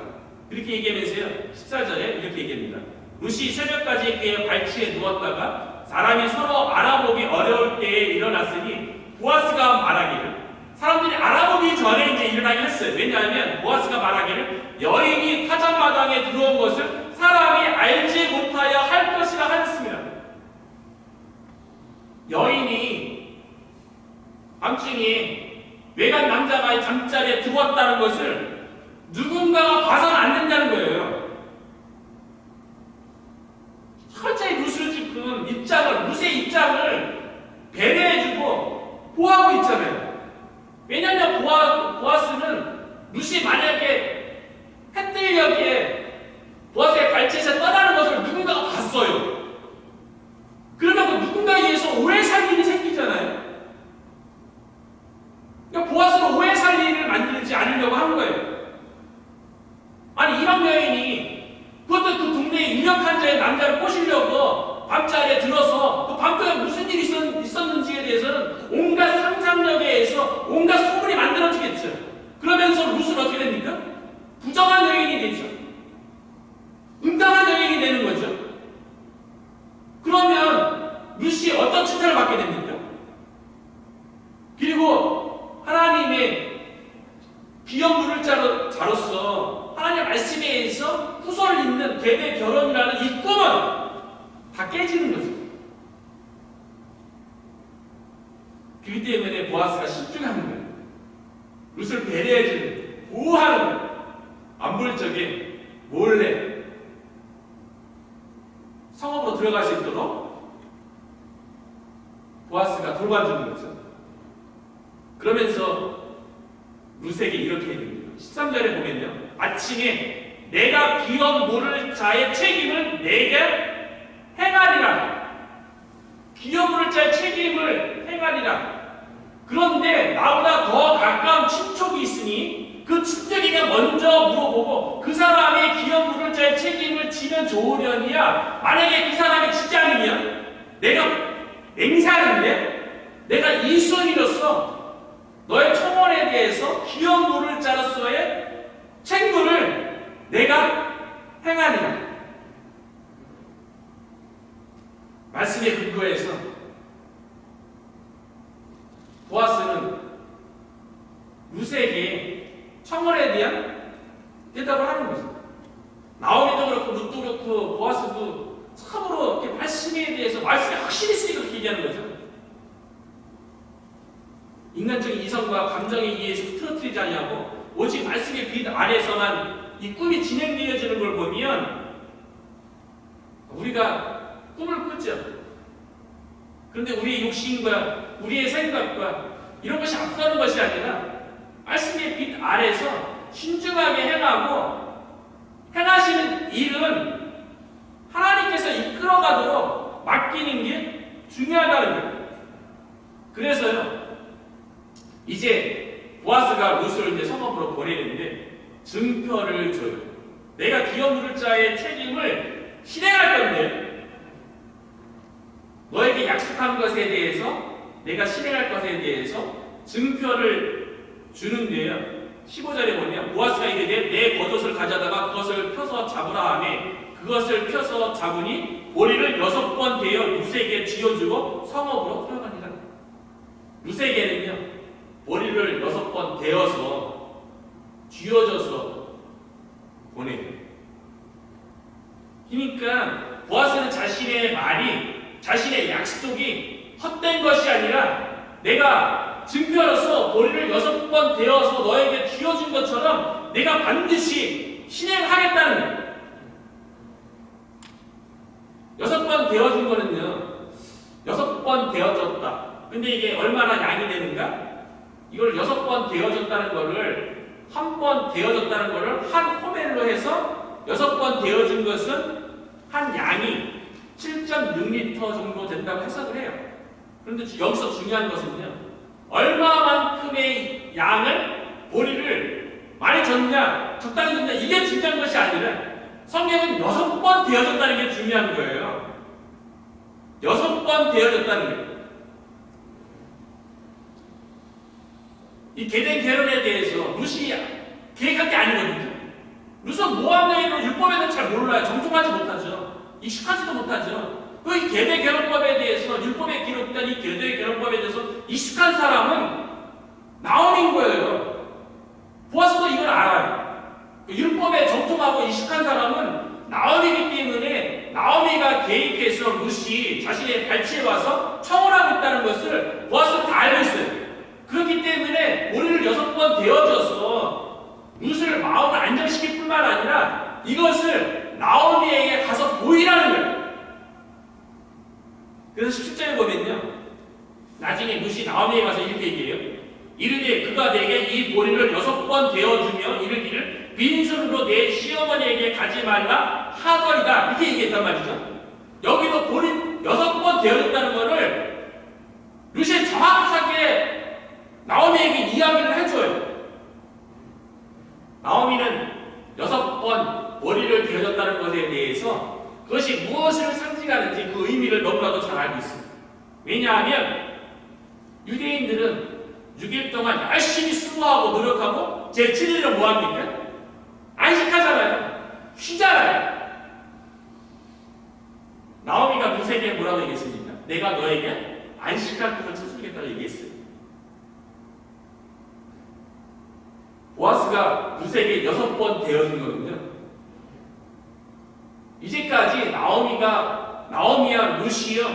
이렇게 얘기하면서요, 14절에 이렇게 얘기합니다. 룻이 새벽까지 그의 발치에 누웠다가 사람이 서로 알아보기 어려울 때에 일어났으니 보아스가 말하기를, 사람들이 알아보기 전에 이제 일어나긴 했어요. 왜냐하면 보아스가 말하기를 여인이 타작마당에 들어온 것을 사람이 알지 못하여 할 것이라 하였습니다. 여인이 밤중에 외간 남자가 잠자리에 들어왔다는 것을 누군가가 봐서는 안 된다는 거예요. 철저히 룻을 지금 룻의 입장을 배려해주고 보호하고 있잖아요. 왜냐하면 보아스는 룻이 만약에 해뜰녘에 보아스의 발치에서 떠나는 것을 누군가가 봤어요. 그러면 그 누군가에 의해서 오해 살림이 생기잖아요. 그러니까 보아스는 오해 살림을 만들지 않으려고 한 거예요. 아니 이방 여인이 그것도 그 동네에 유력한 자의 남자를 꼬시려고 밤자리에 들어서 그 밤동에 무슨 일이 있었는지에 대해서는 온갖 상상력에 의해서 온갖 소문이 만들어지겠죠. 그러면서 룻은 어떻게 됩니까? 부정한 여인이 되죠. 응당한 여인이 되는 거죠. 그러면 룻이 어떤 칭찬을 받게 됩니까? 그리고 하나님의 기업 물을 자로서 하나님의 말씀에 의해서 후손을 잇는 대대 결혼이라는 이 꿈은 다 깨지는 거죠. 그렇기 때문에 보아스가 신중하는 거예요. 룻을 배려해주는, 보호하는 거예요. 안 볼 적에 몰래 성읍으로 들어갈 수 있도록 보아스가 돌봐주는 거죠. 그러면서 룻에게 이렇게 해줍니다. 13절에 보면요. 아침에 내가 기업 모를 자의 책임을 내게 행하리라. 기업 모를 자의 책임을 행하리라. 그런데 나보다 더 가까운 친족이 있으니 그 친족에게 먼저 물어보고 그 사람의 기업 모를 자의 책임을 지면 좋으려니야. 만약에 그 사람이 지지 않으면 내가 맹세하는데 내가 일손이로서 너의 청원에 대해서 기업 모를 자로서의 책무를 내가 행하리라. 말씀에 근거해서 보아스는 룻에게 청원에 대한 대답을 하는 거죠. 나오미도 그렇고 룻도 그렇고 보아스도 참으로 이렇게 말씀에 대해서 말씀이 확실히 있으니까 그렇게 얘기하는 거죠. 인간적인 이성과 감정에 의해서 틀어뜨리지 않냐고 오직 말씀의 빛 아래서만 이 꿈이 진행되어지는 걸 보면 우리가 꿈을 꾸죠. 그런데 우리의 욕심과 우리의 생각과 이런 것이 앞서는 것이 아니라 말씀의 빛 아래서 신중하게 행하고 행하시는 일은 하나님께서 이끌어가도록 맡기는 게 중요하다는 거예요. 그래서요. 이제 보아스가 룻을 이제 성읍으로 보내는데 증표를 줘요. 내가 기업 물을 자의 책임을 실행할 건데 너에게 약속한 것에 대해서 내가 실행할 것에 대해서 증표를 주는데요. 15절에 보면 보아스가 이르되 내 겉옷을 가져다가 그것을 펴서 잡으라 하매 그것을 펴서 잡으니 보리를 6번 대어 룻에게 쥐어주고 성읍으로 들어가니라. 룻에게는요 머리를 6번 대어서 쥐어져서 보내요. 그러니까 보아스는 자신의 말이, 자신의 약속이 헛된 것이 아니라 내가 증표로서 머리를 6번 대어서 너에게 쥐어준 것처럼 내가 반드시 실행하겠다는 거예요. 6번 대어준 거는요 6번 대어졌다. 근데 이게 얼마나 양이 되는가? 이걸 6번 데워졌다는 거를 한 번 데워졌다는 거를 한 호멜로 해서 6번 데워준 것은 한 양이 7.6리터 정도 된다고 해석을 해요. 그런데 여기서 중요한 것은요. 얼마만큼의 양을 보리를 많이 줬냐 적당히 줬냐 이게 중요한 것이 아니라 성경은 6번 데워졌다는 게 중요한 거예요. 6번 데워졌다는 거예요. 이 계된 결혼에 대해서 룻이 계획한 게 아니거든요. 룻은 모함 여인으로 율법에는 잘 몰라요. 정통하지 못하죠. 익숙하지도 못하죠. 그 계대 결혼법에 대해서 율법에 기록된 이 계대 결혼법에 대해서 익숙한 사람은 나옴인 거예요. 보아스도 이걸 알아요. 율법에 정통하고 익숙한 사람은 나옴이기 때문에 나오미가 개입해서 룻이 자신의 발치에 와서 청혼하고 있다는 것을 보아스가 다 알고 있어요. 그렇기 때문에 머리를 6번 대어줘서 룻을 마음을 안정시킬 뿐만 아니라 이것을 나오미에게 가서 보이라는 거예요. 그래서 17절에 보면요, 나중에 룻이 나오미에 가서 이렇게 얘기해요. 이르되 그가 내게 이 보리를 6번 대어주며 이르기를 빈손으로 내 시어머니에게 가지 말라 하거리다, 이렇게 얘기했단 말이죠. 여기도 보리 6번 대어줬다는 것을 룻이 정확하게 나오미에게 이야기를 해줘요. 나오미는 6번 머리를 대어줬다는 것에 대해서 그것이 무엇을 상징하는지 그 의미를 너무나도 잘 알고 있습니다. 왜냐하면 유대인들은 6일 동안 열심히 수고하고 노력하고 제7일은 뭐합니까? 안식하잖아요. 쉬잖아요. 나오미가 룻에게 뭐라고 얘기했습니까? 내가 너에게 안식할 것을 쳐주겠다고 얘기했어요. 보아스가 룻에게 6번 대어준 거거든요. 이제까지 나오미와 룻이요,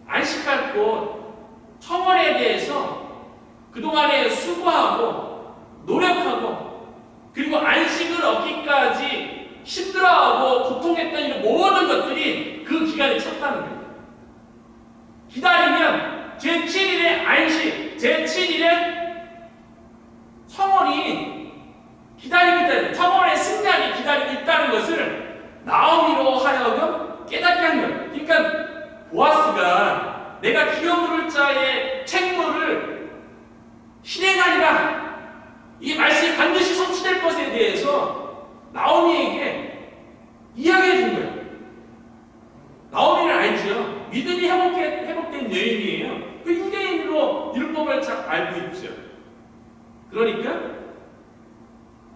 안식할 곳, 청원에 대해서 그동안에 수고하고 노력하고 그리고 안식을 얻기까지 힘들어하고 고통했던 이 모든 것들이 그 기간에 찼다는 거예요. 기다리면 제7일의 안식, 제7일의 청원이 기다리고 있다는, 청원의 승리하게 기다리고 있다는 것을 나오미로 하여금 깨닫게 한 거예요. 그러니까 보아스가 내가 기업 물을 자의 책무를 실행하리라, 이 말씀이 반드시 성취될 것에 대해서 나오미에게 이야기해 준 거예요. 나오미는 알죠. 믿음이 회복된 여인이에요. 그 유대인으로 율법을 잘 알고 있죠. 그러니까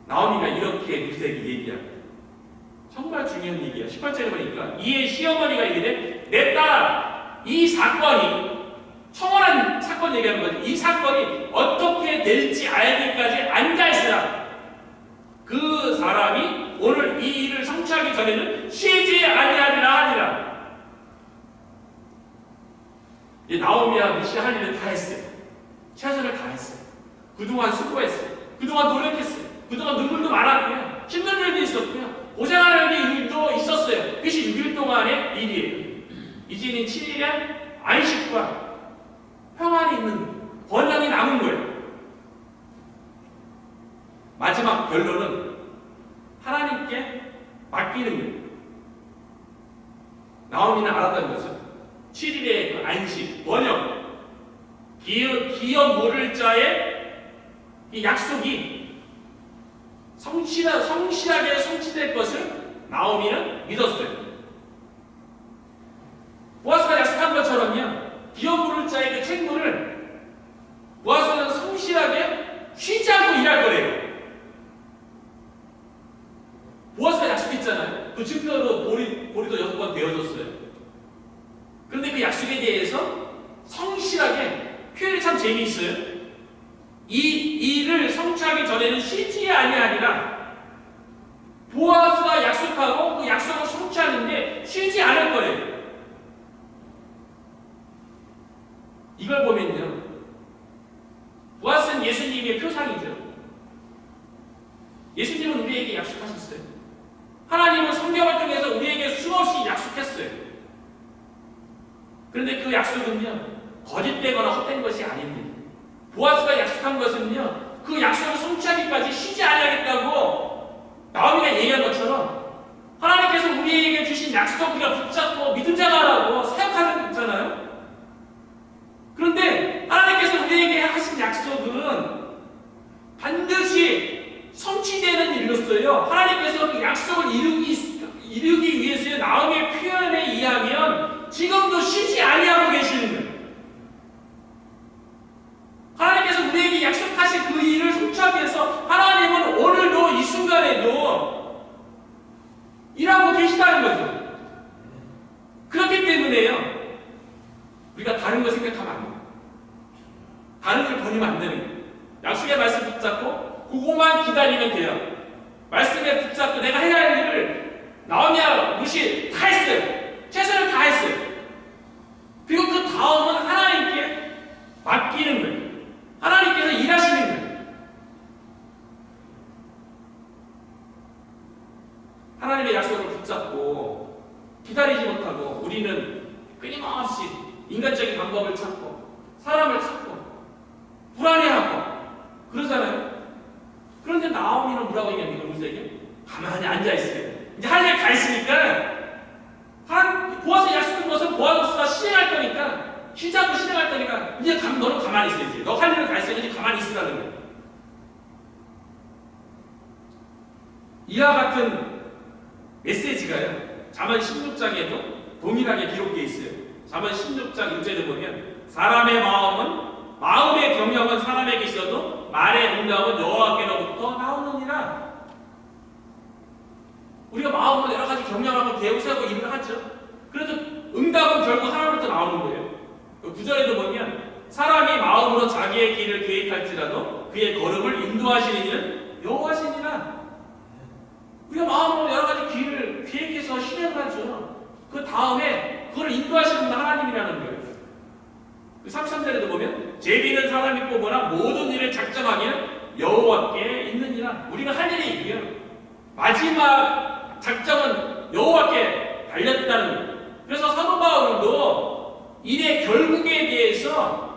나오미가 이렇게 룻에게 얘기합니다. 정말 중요한 얘기야. 18절에 보니까 이에 시어머니가 이르되 내 딸, 이 사건이, 청원한 사건 얘기하는 거죠. 이 사건이 어떻게 될지 알기까지 앉아있으라. 그 사람이 오늘 이 일을 성취하기 전에는 쉬지 아니하리라 하니라. 나오미와 룻이 할 일을 다 했어요. 최선을 다했어요. 그동안 수고했어요. 그동안 노력했어요. 그동안 눈물도 많았고요. 힘든 일도 있었고요. 고생하는 일도 있었어요. 그것이 6일 동안의 일이에요. 이제는 7일의 안식과 평안이 있는 번영이 남은 거예요. 마지막 결론은 하나님께 맡기는 거예요. 나오미는 알았다는 거죠. 7일의 그 안식, 번영, 기업 모를 자의 이 약속이 성실하게 성취될 것을 나오미는 믿었어요. 보아스가 약속한 것처럼요, 기업 모를 자의 그 책무를 보아스는 성실하게 쉬지 않고 일할 거래요. 보아스가 약속했잖아요. 그 증표로 보리도 6번 되어줬어요. 그런데 그 약속에 대해서 성실하게, 표현이 참 재미있어요. 이 일을 성취하기 전에는 쉬지 아니하리라. 보아스가 약속하고 그 약속을 성취하는데 쉬지 않을 거예요. 이걸 보면요, 보아스는 예수님의 표상이죠. 예수님은 우리에게 약속하셨어요. 하나님은 성경을 통해서 우리에게 수없이 약속했어요. 그런데 그 약속은요, 거짓되거나 헛된 것이 아닙니다. 보아스가 약속한 것은요, 그 약속을 성취하기까지 쉬지 않아야겠다고 나오미가 얘기한 것처럼 하나님께서 우리에게 주신 약속 우리가 붙잡고 믿음 자가라고 사역하는 거잖아요. 그런데 하나님께서 우리에게 하신 약속은 반드시 성취되는 일로서요, 하나님께서 그 약속을 이루기 위해서의 나오미의 표현에 의하면 지금도 쉬지 아니하고 계시는 거예요. 하나님께서 우리에게 약속하신 그 일을 성취하기 위해서 하나님은 오늘도 이 순간에도 일하고 계시다는 거죠. 그렇기 때문에 돼요. 말씀에 붙잡고 내가 해야 할 일을 나오냐 무시 다 했어요. 최선을 다했어요. 그리고 그 다음은 하나님께 맡기는 거예요. 하나님께서 일하시는 거예요. 하나님의 약속을 붙잡고 기다리지 못하고 우리는 끊임없이 인간적인 방법을 찾고 사람을 찾고 불안해하고 그러잖아요. 그런데 나오미는 뭐라고 얘기합니까? 루스에게 가만히 앉아있어요. 이제 할 일 다 있으니까 보아스 약속한 것은 보아스가 실행할 거니까 쉬지 않고 실행할 거니까 이제 너는 가만히 있어야지. 너 할 일은 다 있으니까 이제 가만히 있으라는 거예요. 이와 같은 메시지가요. 잠언 16장에도 동일하게 기록되어 있어요. 잠언 16장 6절에 보면 사람의 마음의 경영은 사람에게 있어도 말의 응답은 여호와께로부터 나오느니라. 우리가 마음으로 여러 가지 경영하고 계획을 세우고 일을 하죠. 그래도 응답은 결국 하나로부터 나오는 거예요. 9절에도 보면 사람이 마음으로 자기의 길을 계획할지라도 그의 걸음을 인도하시는 이는 여호와시니라. 우리가 마음으로 여러 가지 길을 계획해서 실행을 하죠. 그 다음에 그걸 인도하시는 분 하나님이라는 거예요. 33절에도 보면 제비는 사람이 뽑으나 모든 일을 작정하기는 여호와께 있느니라. 우리가 할 일이 이게요. 마지막 작정은 여호와께 달렸다는 거예요. 그래서 사도 바울도 일의 결국에 대해서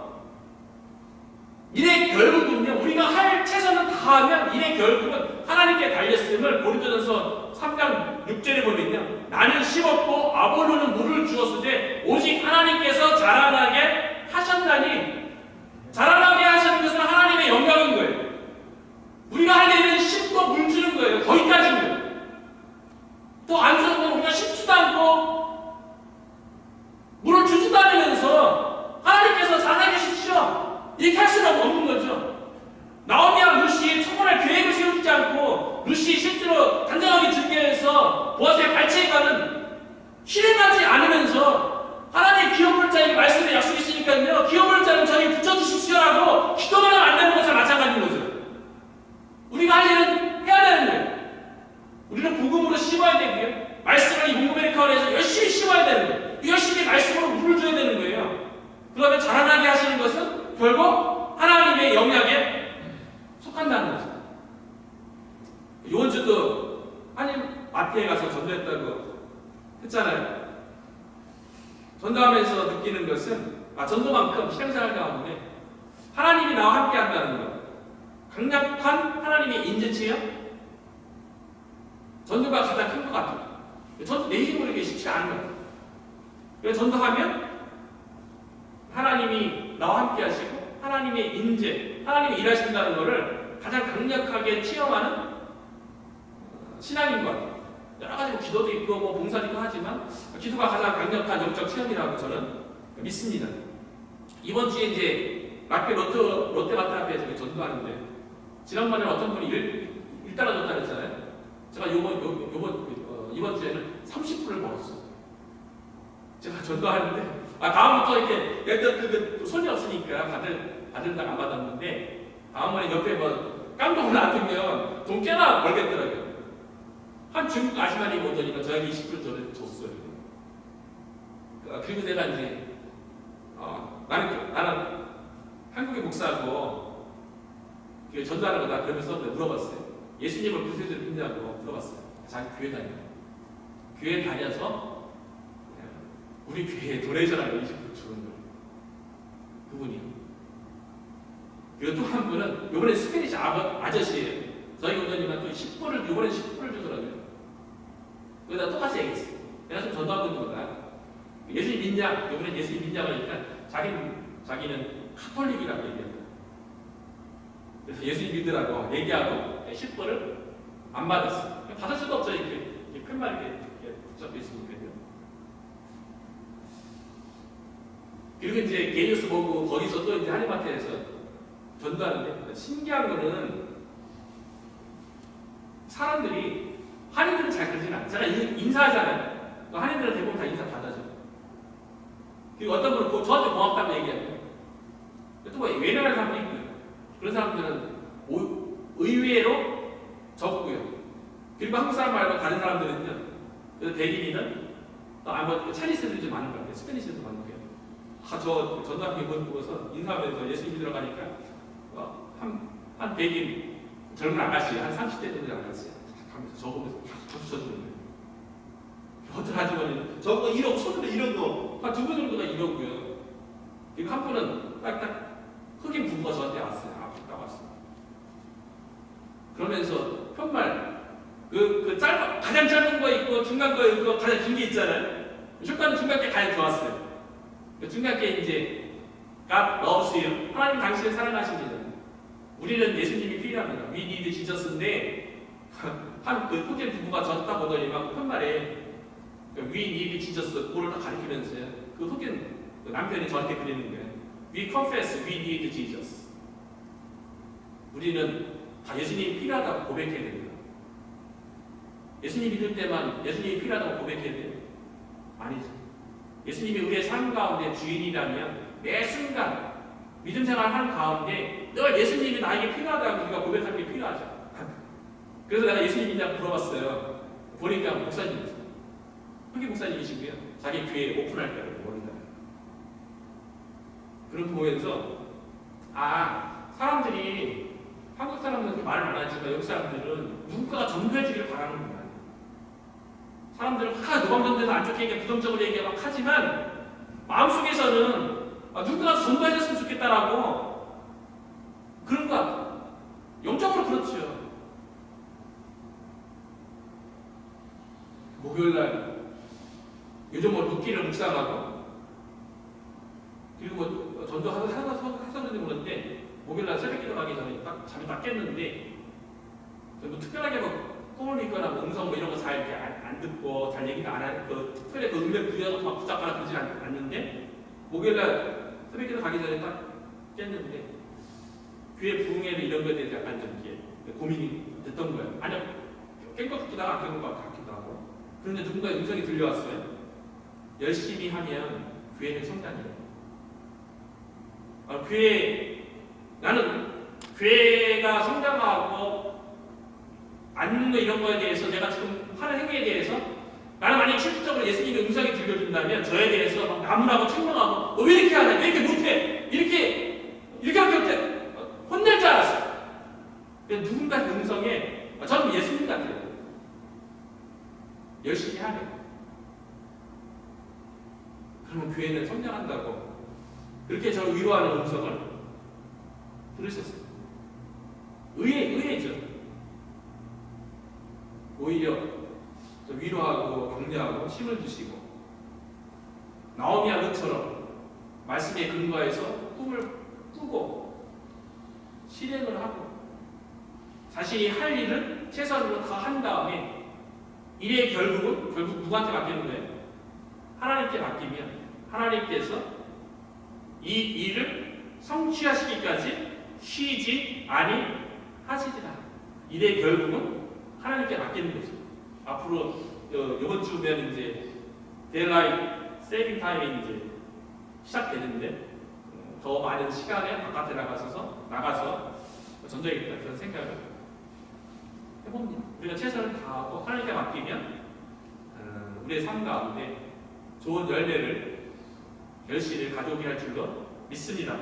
일의 결국은요. 우리가 할 최선을 다하면 일의 결국은 하나님께 달렸음을 고린도전서 3장 6절에 보면요. 나는 심었고 아볼로는 물을 주었으되 오직 하나님께서 자라나게 하셨다니. 자라나게 하시는 것은 하나님의 영광인 거예요. 우리가 할 일은 심고 물 주는 거예요. 거기까지인 거예요. 또 안 주는 우리가 심지도 않고 물을 주지도 않으면서 하나님께서 자라게 하십시오. 이렇게 할 수는 없는 거죠. 나오미와 루시 청혼할 계획을 세우지 않고 루시 실제로 단정하게 증거해서 보아스의 발치해가는 실행하지 않으면서 하나님의 기업물자에게 말씀의 약속이 있으니까요. 기업물자는 저희 붙여주십시오라고 기도만 하면 안 되는 것과 마찬가지인 거죠. 우리가 할 일은 해야 되는 거예요. 우리는 복음으로 심어야 되고요. 말씀을 이 문구메리카원에서 열심히 심어야 되는 거예요. 열심히 말씀으로 물을 줘야 되는 거예요. 그러면 자라나게 하시는 것은 결국 하나님의 영향에 속한다는 거죠. 이번 주도 하나님 마트에 가서 전도했다고 했잖아요. 전도하면서 느끼는 것은 전도만큼 신앙생활 가운데 하나님이 나와 함께 한다는 것, 강력한 하나님의 인재체요. 전도가 가장 큰 것 같아요. 전도 내 힘으로 이게 쉽지 않은 것 같아요. 그래서 전도하면 하나님이 나와 함께 하시고 하나님의 인재, 하나님이 일하신다는 것을 가장 강력하게 체험하는 신앙인 것 같아요. 여러 가지 기도도 있고 봉사도 있고 하지만 기도가 가장 강력한 영적 체험이라고 저는 믿습니다. 이번 주에 이제 롯데마트 앞에 전도하는데 지난번에 어떤 분이 일 따라줬다 그랬잖아요. 제가 이번 주에는 30분을 벌었어요. 제가 전도하는데 다음부터 이렇게 일단 손이 없으니까 받은다고 안 받았는데 다음번에 옆에 깜짝 놔두면 돈 꽤나 벌겠더라고요. 한 중국 아주머니 오더니까 저에게 20불 전에 줬어요. 그리고 내가 이제 나는 한국의 목사고 전도하는 거다 그러면서 물어봤어요. 예수님을 구세주로 믿냐고 물어봤어요. 자기 교회 다녀요. 교회 다녀서 우리 교회에 도네이션하고 20불 주는 거예요. 그분이. 그리고 또 한 분은 이번에 스페니시 아저씨예요. 저희 원장님은 또 10불을 이번에 10불을 주더라고요. 그러다 똑같이 얘기했어요. 내가 좀 전도하고 있는 거다. 예수님 믿냐? 이번에 예수님 믿냐고 하니까 자기는 카톨릭이라고 얘기합니다. 그래서 예수님 믿으라고 얘기하고 10불을 안 받았어요. 받을 수도 없죠. 이렇게 큰 말 이렇게 붙잡혀 있으니까요. 그리고 이제 게이오스 보고 거기서 또 이제 한인마트에서 전도하는데 신기한 거는 사람들이 한인들은 잘 그러지는 않아요. 제가 인사하잖아요. 한인들은 대부분 다 인사 받아줘. 그리고 어떤 분은 저한테 고맙다고 얘기하고 또 외면하는 사람도 있고요. 그런 사람들은 의외로 그리고 한국 사람 말고 다른 사람들은요. 그 백인이는 뭐 차이니스들이 좀 많은 것 같아요. 스페니시도 많은 것 같아요. 저 전남편 보고서 인사하면서 예수님 들어가니까 한 백인 젊은 아가씨 한 30대 정도 아가씨 가면서 저 보면서 박수 쳐주는 거예요. 어떤 아주머니는 저거 1억 손으로 이런 거 한 두 분 정도가 이러고요. 그리고 한 분은 딱딱 흑인 부부가 저한테 왔어요. 아프리카 왔어요. 그러면서 편말 가장 짧은 거 있고 중간 거 있고 가장 긴 게 있잖아요. 쇼카는 중간 게 가장 좋았어요. 중간 게 이제 God loves you. 하나님 당신을 사랑하십니다. 우리는 예수님이 필요합니다. We need Jesus인데 한 흑인 부부가 저 딱 보더니 막 편말에 We need Jesus 그거를 딱 가리키면서요. 그 흑인 남편이 저한테 그리는 거예요. We confess we need Jesus. 우리는 다 예수님이 필요하다고 고백해야 됩니다. 예수님 믿을 때만 예수님이 필요하다고 고백해야 돼요? 아니죠. 예수님이 우리의 삶 가운데 주인이라면 매 순간 믿음 생활하는 가운데 늘 예수님이 나에게 필요하다고 우리가 고백하는 게 필요하죠. 그래서 내가 예수님 믿냐고 물어봤어요. 보니까 목사님이세요. 흑인 목사님이시고요. 자기 교회 오픈할 거라고 모른다. 그렇게 보면서 사람들이 한국 사람은 그렇게 말을 안 하지만 여기 사람들은 누군가가 전도해주기를 바라는구나. 사람들은 노방전대에서 안 좋게 얘기해 부정적으로 얘기해 막 하지만 마음속에서는 누군가가 전도해줬으면 좋겠다라고 그런 것 같아요. 영적으로 그렇죠. 목요일날 요즘 묵기를 묵상하고 그리고 전도하셨는지 모르는데 목요일날 새벽기도 가기 전에 잠이 딱 깼는데 특별하게 꿈을 믿거나 음성 이런 거 잘 이렇게 안 듣고 잘 얘기도 안 하고 특별히 음력 부여서 막 붙잡거나 그러지 않는데 목요일날 새벽기도 가기 전에 딱 깼는데 교회 부흥회나 이런 거에 대해서 약간 좀 이렇게 고민이 됐던 거예요. 아니요, 깬 것 같기도 하고 안 깬 것 같기도 하고. 그런데 누군가의 음성이 들려왔어요. 열심히 하면 교회는 성장해요. 나는 교회가 성장하고 앉는 거 이런 거에 대해서 내가 지금 하는 행위에 대해서 나는 만약에 실질적으로 예수님의 음성이 들려준다면 저에 대해서 막 나무라고 책망하고 너 왜 이렇게 하냐? 왜 이렇게 못해? 이렇게밖에 못해? 혼낼 줄 알았어요. 누군가의 음성에 저는 예수님 같아요. 열심히 하네. 그러면 교회는 성장한다고 그렇게 저를 위로하는 음성을 들으셨어요. 의외죠. 오히려 위로하고 격려하고 힘을 주시고 나오미와 룻처럼 말씀에 근거해서 꿈을 꾸고 실행을 하고 자신이 할 일을 최선으로 다 한 다음에 일의 결국 누구한테 맡기는 거예요? 하나님께 맡기면 하나님께서 이 일을 성취하시기까지 쉬지 아니하시리라. 일의 결국은 하나님께 맡기는 거죠. 앞으로 이번 주면 이제 데일라이트 세이빙 타임이 이제 시작되는데 더 많은 시간에 바깥에 나가서 전도해야겠다 그런 생각을 해봅니다. 우리가 최선을 다하고 하나님께 맡기면 우리의 삶 가운데 좋은 열매를 결실을 가져오게 할 줄로 믿습니다.